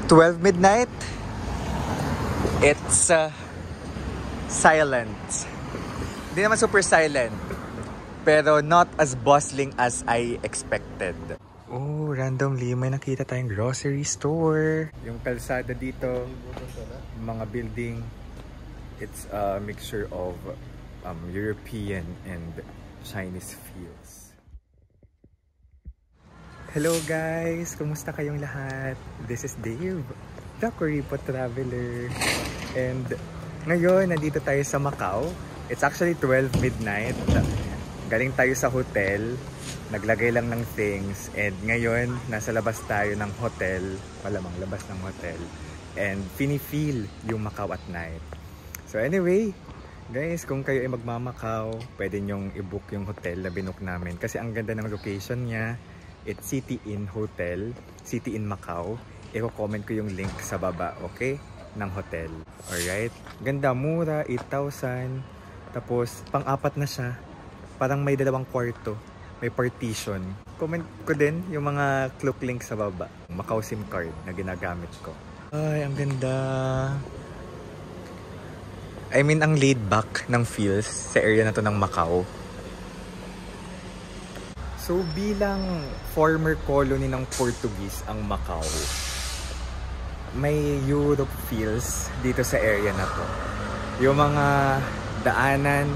12 midnight, it's silent. Hindi naman super silent, pero not as bustling as I expected. Oh, randomly may nakita tayong grocery store. Yung kalsada dito, mga building, it's a mixture of European and Chinese feels. Hello guys! Kumusta kayong lahat? This is Dave, the Kuripo Traveler. And ngayon, nandito tayo sa Macau. It's actually 12 midnight. Galing tayo sa hotel. Naglagay lang ng things. And ngayon, nasa labas tayo ng hotel. Malamang labas ng hotel. And feel yung Macau at night. So anyway, guys, kung kayo ay magmamakaw, pwede nyong i-book yung hotel na binook namin. Kasi ang ganda ng location niya. It's City Inn Hotel, City Inn Macau. I-comment ko yung link sa baba, okay? Ng hotel. Alright? Ganda, mura, 8,000. Tapos, pang-apat na siya. Parang may 2 kwarto. May partition. Comment ko din yung mga Klook link sa baba. Macau SIM card na ginagamit ko. Ay, ang ganda. I mean, ang laid back ng feels sa area na to ng Macau. So, bilang former colony ng Portuguese ang Macau, may Europe feels dito sa area na to. Yung mga daanan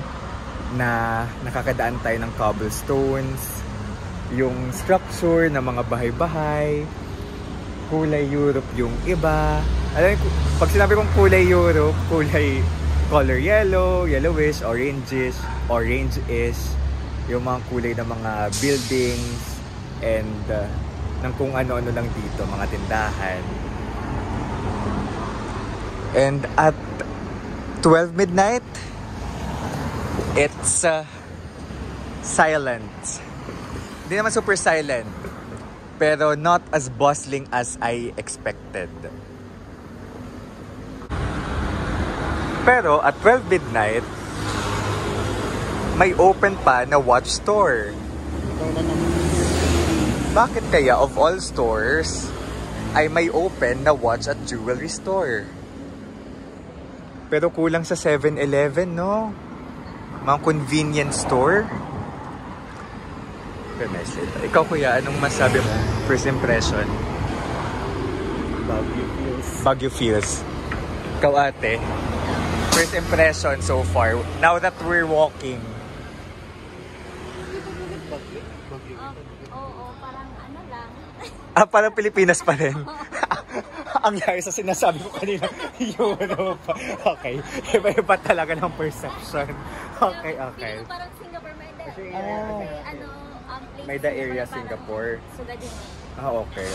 na nakakadaan tayo ng cobblestones, yung structure ng mga bahay-bahay, kulay Europe yung iba. Alam mo, pag sinabi kong kulay Europe, kulay color yellow, yellowish, orangish, orange-ish, yung mga kulay ng mga buildings and ng kung ano-ano lang dito, mga tindahan. And at 12 midnight, it's silent. Hindi naman super silent, pero not as bustling as I expected. Pero at 12 midnight, may open pa na watch store. Bakit kaya of all stores ay may open na watch at jewelry store? Pero kulang sa 7-Eleven, no? Mga convenience store. Very nice later. Ikaw kuya, anong masabi mo? First impression? Baguio feels. Baguio feels. Ikaw ate? First impression so far, now that we're walking. Oo, parang ano lang. Parang Pilipinas pa rin. Ang yari sa sinasabi ko kanina, Europe. Okay, iba-iba talaga ng perception. Okay. Feeling parang Singapore, may da, place May the area Singapore. Sugad yun. Okay.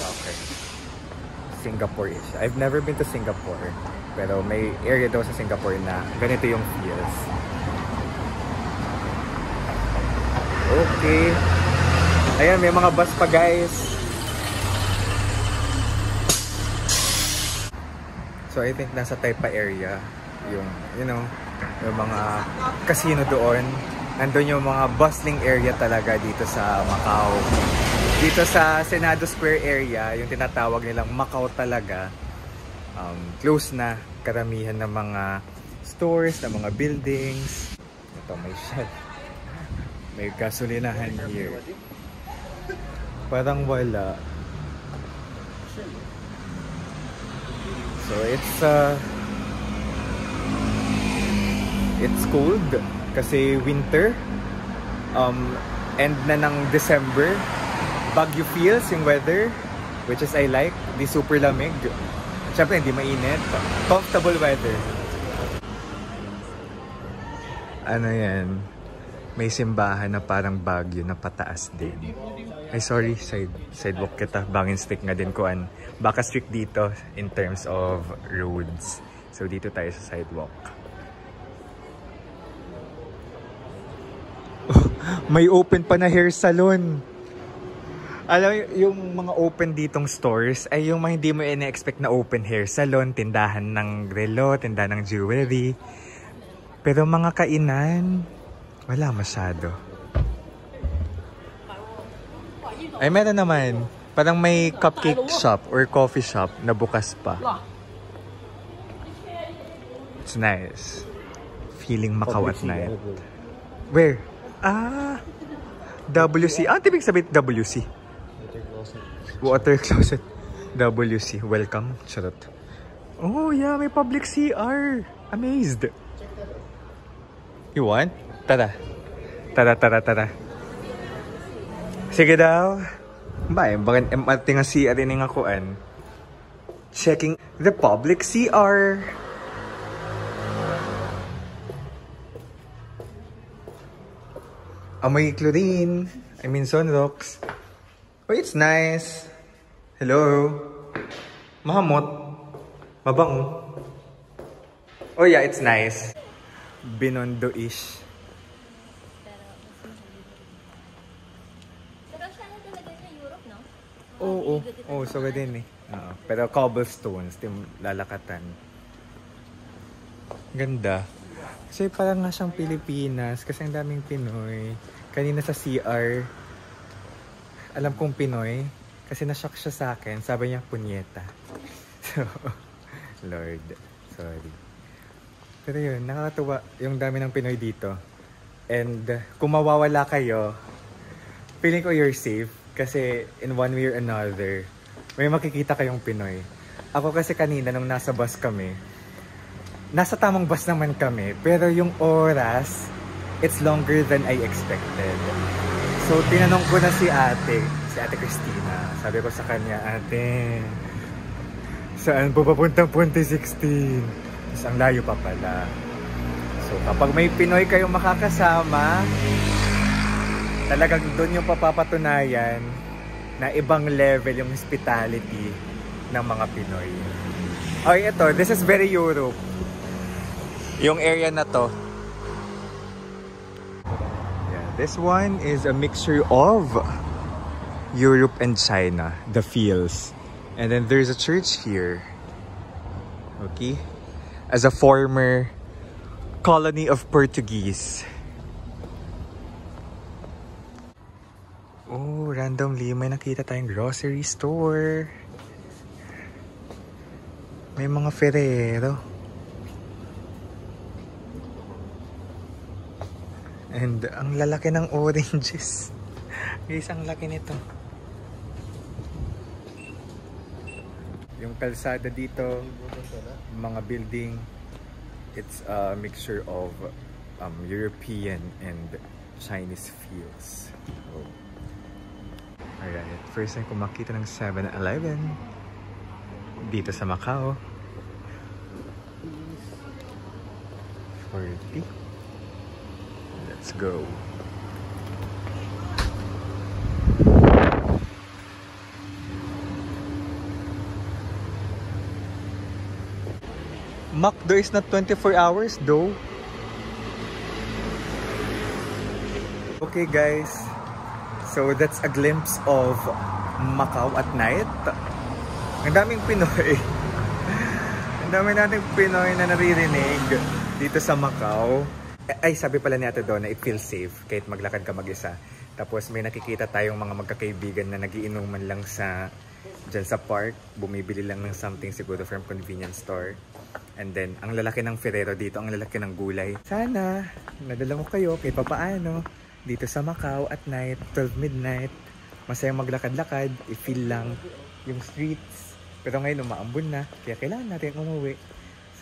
Singapore-ish. I've never been to Singapore. Pero may area daw sa Singapore na ganito yung feels. Okay. Ayan, may mga bus pa guys. So I think nasa Taipa area yung, yung mga casino doon. Nandun yung mga bustling area talaga dito sa Macau. Dito sa Senado Square area, yung tinatawag nilang Macau talaga, close na karamihan ng mga stores, ng mga buildings. Ito, may Shell. May gasolinahan here. Parang wala. So it's cold kasi winter. End na ng December. Baguio feels yung weather, which is I like. Di super lamig. Siyempre hindi mainit. Comfortable weather. Ano yan? May simbahan na parang Baguio na pataas din. Ay sorry, sidewalk kita. Bangin strict nga din kuan. Baka strict dito in terms of roads. So dito tayo sa sidewalk. May open pa na hair salon. Alam mo, yung mga open ditong stores ay yung mga hindi mo ina-expect na open hair salon, tindahan ng relo, tindahan ng jewelry. Pero mga kainan, wala masyado. Ay, meron naman. Parang may cupcake shop or coffee shop na bukas pa. It's nice. Feeling Macau at night. Where? Ah! WC. Ah, tibig sabihin WC. Water closet. WC. Welcome. Charot. Oh, yeah. May public CR. Amazed. You want? Tara. Tara. Sige daw. Bye. Bakit MRT nga CR rin nga kuan. Checking the public CR. Amoy chlorine. I mean sunrocks. Oh, it's nice. Hello. Mahamot. Mabango. Oh yeah, it's nice. Binondo-ish. Pero siya na talaga sa Europe, no? Oo, so din eh. Pero cobblestones, lalakatan. Ganda. Kasi parang nga siyang Pilipinas, kasi ang daming Pinoy. Kanina sa CR, alam kong Pinoy, kasi na-shock siya sa akin, sabi niya, punyeta. So, Lord, sorry. Pero yun, nakakatuwa yung dami ng Pinoy dito. And kung mawawala kayo, feeling ko you're safe. Kasi in one way or another, may makikita kayong Pinoy. Ako kasi kanina nung nasa bus kami, nasa tamang bus naman kami, pero yung oras, it's longer than I expected. So tinanong ko na si Ate Christina. Sabi ko sa kanya, Ate, saan po papuntang Ponte 16? Mas ang layo pa pala. So kapag may Pinoy kayong makakasama, talagang doon yung papapatunayan na ibang level yung hospitality ng mga Pinoy. Okay, ito, this is very Europe. Yung area na to. Yeah, this one is a mixture of Europe and China, the feels. And then there's a church here. Okay? As a former colony of Portuguese. Oh, randomly may nakita tayong grocery store. May mga Ferrero. And ang lalaki ng oranges. Guys, ang laki nito. Yung kalsada dito, mga building, it's a mixture of European and Chinese feels. Oh. Alright, first time ko makita ng 7-Eleven dito sa Macau. 40. Let's go. Macdo is not 24 hours though. Okay guys, so that's a glimpse of Macau at night. Ang daming Pinoy. Ang dami nating Pinoy na naririnig dito sa Macau. Ay, sabi pala ni Ate Donna, it feels safe kahit maglakad ka mag-isa. Tapos may nakikita tayong mga magkakaibigan na nagiinuman lang dyan sa park. Bumibili lang ng something siguro from convenience store. And then, ang lalaki ng Ferrero dito, ang lalaki ng gulay. Sana, nadala mo kayo kahit papaano dito sa Macau at night, 12 midnight. Masayang maglakad-lakad, i-feel lang yung streets. Pero ngayon umaambon na, kaya kailangan natin umuwi.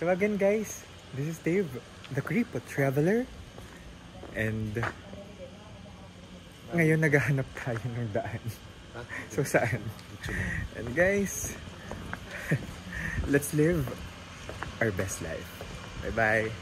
So again guys, this is Dave, the Creepot Traveler. And ngayon naghahanap tayo ng daan. So saan? And guys, let's live our best life. Bye-bye.